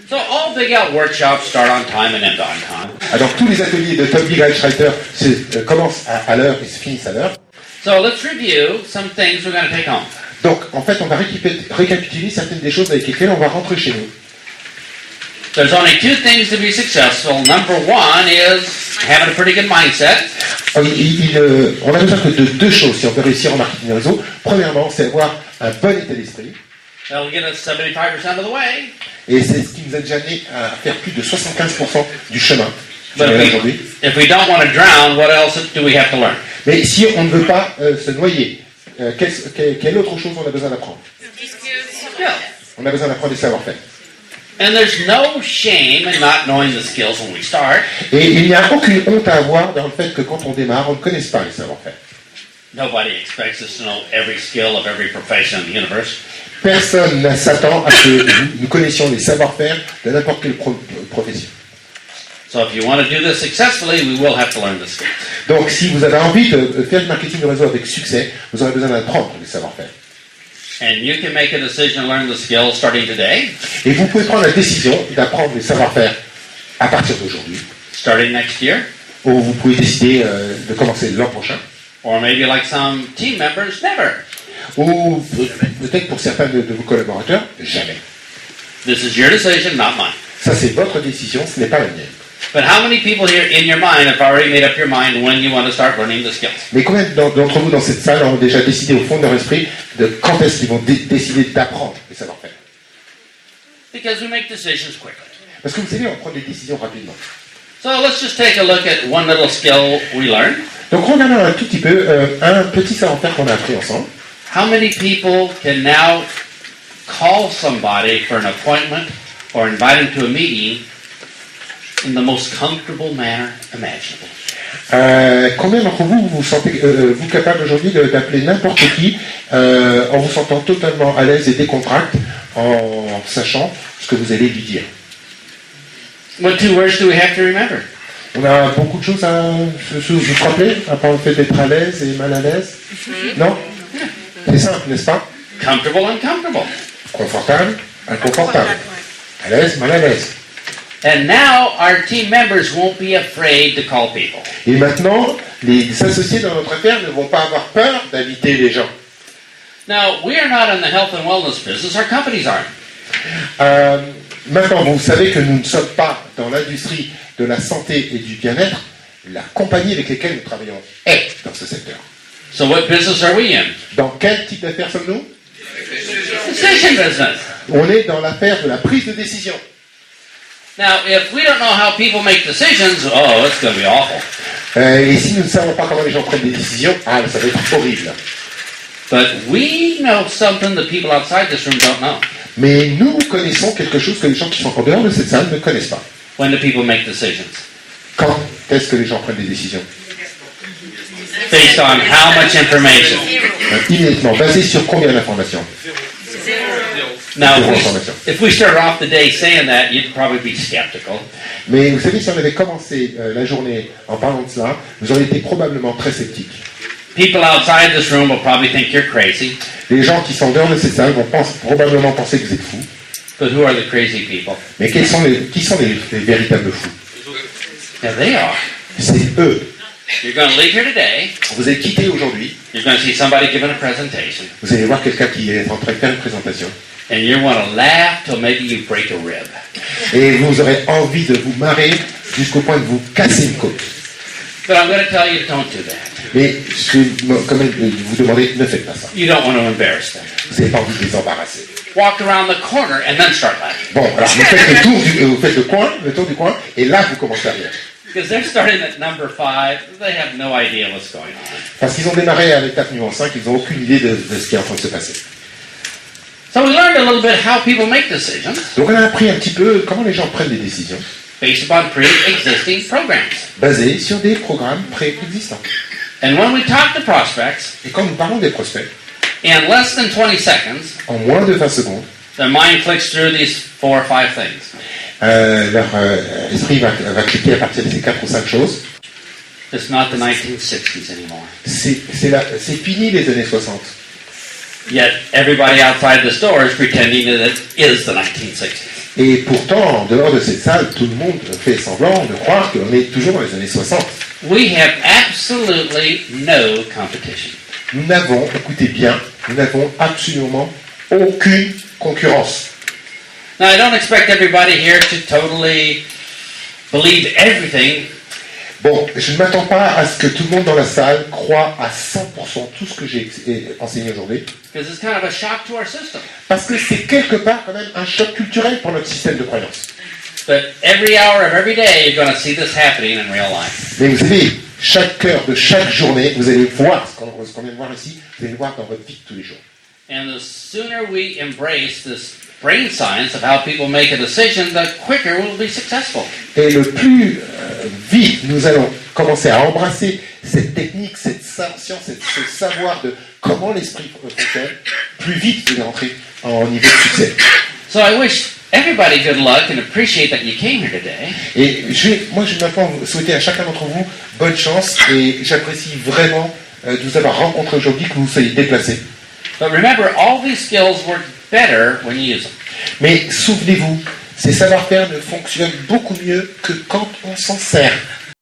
So all Big Al workshops start on time and end on time. Alors tous les ateliers de Tom Big Al Schreiter commencent à l'heure et se finissent à l'heure. So let's review some things we're going to take home. Donc en fait on va récapituler certaines des choses avec lesquelles on va rentrer chez nous. There's only two things to be successful. Number one is having a pretty good mindset. On a besoin que de deux choses si on veut réussir en marketing réseau. Premièrement, c'est avoir un bon état d'esprit. That'll get us 75% of the way. Et c'est ce qui nous a déjà amené à faire plus de 75% du chemin. If we don't want to drown, what else do we have to learn? Mais si on ne veut pas se noyer, quelle autre chose on a besoin d'apprendre? On a besoin d'apprendre des savoir-faire. And there's no shame in not knowing the skills when we start. Et il n'y a aucune honte à avoir dans le fait que quand on démarre, on ne connaisse pas les savoir-faire. Nobody expects us to know every skill of every profession in the universe. Personne ne s'attend à ce que nous connaissions les savoir-faire de n'importe quelle profession. So if you want to do this successfully, we will have to learn the skills. Donc si vous avez envie de faire du marketing de réseau avec succès, vous aurez besoin d'apprendre les savoir-faire. And you can make a decision to learn the skills starting today. Et vous pouvez prendre la décision d'apprendre les savoir-faire à partir d'aujourd'hui. Starting next year. Ou vous pouvez décider de commencer l'an prochain. Or maybe like some team members, never. Ou peut-être pour certains de vos collaborateurs, jamais. This is your decision, not mine. Ça c'est votre décision, ce n'est pas la mienne. But how many people here in your mind have already made up your mind when you want to start learning the skills? Mais combien d'entre vous dans cette salle ont déjà décidé au fond de leur esprit de quand est-ce qu'ils vont décider d'apprendre les savoir-faire? Because we make decisions quickly. Parce que vous savez, on prend des décisions rapidement. So let's just take a look at one little skill we learned. Donc regardons un tout petit peu un petit savoir-faire qu'on a appris ensemble. How many people can now call somebody for an appointment or invite them to a meeting in the most comfortable manner imaginable? Combien d'entre vous vous sentez vous capable aujourd'hui d'appeler n'importe qui en vous sentant totalement à l'aise et décontracté, en sachant ce que vous allez lui dire? What two words do we have to remember? On a beaucoup de choses à vous rappeler, à part le fait d'être à l'aise et mal à l'aise. Non? C'est simple, n'est-ce pas? Comfortable, uncomfortable. Confortable, inconfortable. À l'aise, mal à l'aise. And now our team members won't be afraid to call people. Et maintenant, les associés dans notre affaire ne vont pas avoir peur d'inviter les gens. Now, we are not in the health and wellness business, our companies aren't. Maintenant, vous savez que nous ne sommes pas dans l'industrie de la santé et du bien-être. La compagnie avec laquelle nous travaillons est dans ce secteur. So what business are we in? Dans quel type d'affaires sommes-nous? Decision business. On est dans l'affaire de la prise de décision. Now, if we don't know how people make decisions, oh, it's going to be awful. Et si nous ne savons pas comment les gens prennent des décisions, ça va être horrible. But we know something that people outside this room don't know. Mais nous connaissons quelque chose que les gens qui sont en dehors de cette salle ne connaissent pas. When do people make decisions? Quand est-ce que les gens prennent des décisions? Based on how much information? Immédiatement, basé sur combien d'informations? Now, if we started off the day saying that, you'd probably be skeptical. Mais vous savez, si on avait commencé la journée en parlant de cela, vous auriez été probablement très sceptique. People outside this room will probably think you're crazy. Les gens qui sont dehors de cette salle vont probablement penser que vous êtes fous. But who are the crazy people? Mais qui sont les véritables fous? Yeah, they are. C'est eux. You're going to leave here today. Vous êtes quitté aujourd'hui. You're going to see somebody giving a presentation. Vous allez voir quelqu'un qui est en train de faire une présentation. And you want to laugh till maybe you break a rib. Et vous aurez envie de vous marrer jusqu'au point de vous casser une côte. But I'm going to tell you, don't do that. Mais je vais quand même vous demander, ne faites pas ça. You don't want to embarrass them. Vous n'avez pas envie de les embarrasser. Walk around the corner and then start laughing. Bon, alors vous faites le tour du coin, et là vous commencez à rire. Because they're starting at number 5, they have no idea what's going on. Parce qu'ils ont démarré à l'étape numéro 5, ils n'ont aucune idée de ce qui est en train de se passer. So we learned a little bit how people make decisions. Donc on a appris un petit peu comment les gens prennent des décisions. Based upon pre-existing programs. Basés sur des programmes préexistants. And when we talk to prospects, et quand nous parlons des prospects, in less than 20 seconds, en moins de 20 secondes, their mind clicks through these 4 or 5 things. Leur esprit va cliquer à partir de ces 4 ou 5 choses. It's not the 1960s anymore. C'est fini les années 60. Yet everybody outside the store is pretending that it is the 1960s. Et pourtant, en dehors de cette salle, tout le monde fait semblant de croire qu'on est toujours dans les années 60. We have absolutely no competition. Nous n'avons, écoutez bien, nous n'avons absolument aucune concurrence. Now, I don't expect everybody here to totally believe everything. Bon, je ne m'attends pas à ce que tout le monde dans la salle croit à 100% tout ce que j'ai enseigné aujourd'hui, Because it's kind of a shock to our system. parce que c'est quelque part quand même un choc culturel pour notre système de croyance. But every hour of every day, you're going to see this happening in real life. Mais vous savez, chaque heure de chaque journée, vous allez voir ce qu'on vient de voir ici, vous allez le voir dans votre vie de tous les jours. And the sooner we embrace this brain science of how people make a decision, the quicker we'll be successful. Et le plus vite nous allons commencer à embrasser cette technique, cette science, ce savoir de comment l'esprit fonctionne, plus vite vous allez rentrer en niveau de succès. So I wish everybody good luck and appreciate that you came here today. Et je vais maintenant souhaiter à chacun d'entre vous bonne chance et j'apprécie vraiment de vous avoir rencontré aujourd'hui, que vous soyez déplacés. But remember, all these skills work better when you use them. Mais souvenez-vous, ces savoir-faire ne fonctionnent beaucoup mieux que quand on s'en sert.